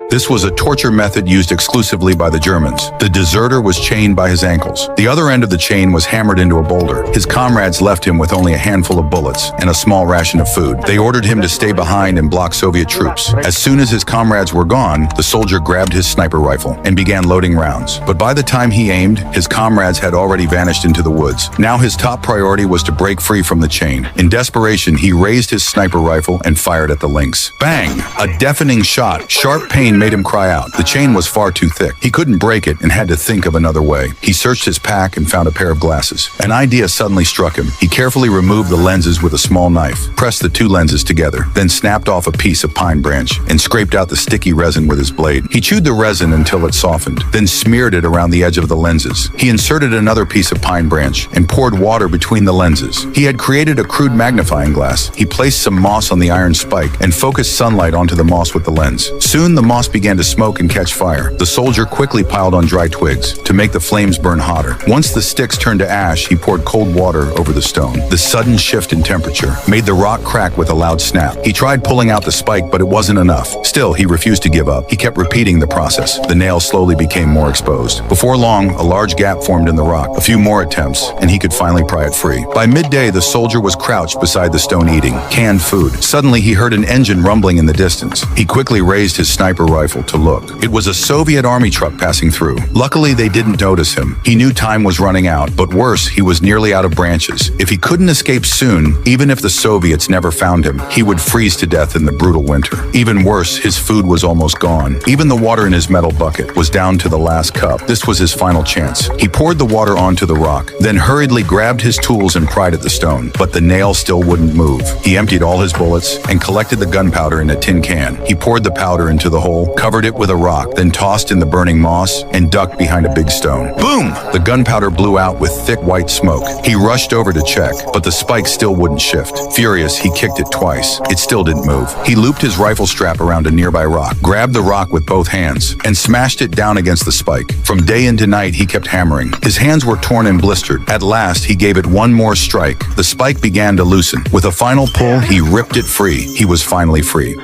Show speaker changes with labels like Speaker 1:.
Speaker 1: This was a torture method used exclusively by the Germans. The deserter was chained by his ankles. The other end of the chain was hammered into a boulder. His comrades left him with only a handful of bullets and a small ration of food. They ordered him to stay behind and block Soviet troops. As soon as his comrades were gone, the soldier grabbed his sniper rifle and began loading rounds. But by the time he aimed, his comrades had already vanished into the woods. Now his top priority was to break free from the chain. In desperation, he raised his sniper rifle and fired at the lynx. Bang! A deafening shot. Sharp pain made him cry out. The chain was far too thick. He couldn't break it and had to think of another way. He searched his pack and found a pair of glasses. An idea suddenly struck him. He carefully removed the lenses with a small knife, pressed the two lenses together, then snapped off a piece of pine branch and scraped out the sticky resin with his blade. He chewed the resin until it softened, then smeared it around the edge of the lenses. He inserted another piece of pine branch and poured water between the lenses. He had created a crude magnifying glass. He placed some moss on the iron spike and focused sunlight onto the moss with the lens. Soon the moss began to smoke and catch fire. The soldier quickly piled on dry twigs to make the flames burn hotter. Once the sticks turned to ash, he poured cold water over the stone. The sudden shift in temperature made the rock crack with a loud snap. He tried pulling out the spike, but it wasn't enough. Still, he refused to give up. He kept repeating the process. The nail slowly became more exposed. Before long, a large gap formed in the rock. A few more attempts, and he could finally pry it free. By midday, the soldier was crouched beside the stone eating canned food. Suddenly, he heard an engine rumbling in the distance. He quickly raised his sniper rifle to look. It was a Soviet army truck passing through. Luckily, they didn't notice him. He knew time was running out, but worse, he was nearly out of branches. If he couldn't escape soon, even if the Soviets never found him, he would freeze to death in the brutal winter. Even worse, his food was almost gone. Even the water in his metal bucket was down to the last cup. This was his final chance. He poured the water onto the rock, then hurriedly grabbed his tools and pried at the stone, but the nail still wouldn't move. He emptied all his bullets and collected the gunpowder in a tin can. He poured the powder into the hole, covered it with a rock, then tossed in the burning moss and ducked behind a big stone. Boom! The gunpowder blew out with thick white smoke. He rushed over to check, but the spike still wouldn't shift. Furious, he kicked it twice. It still didn't move. He looped his rifle strap around a nearby rock, grabbed the rock with both hands, and smashed it down against the spike. From day into night, he kept hammering. His hands were torn and blistered. At last, he gave it one more strike. The spike began to loosen. With a final pull, he ripped it free. He was finally free.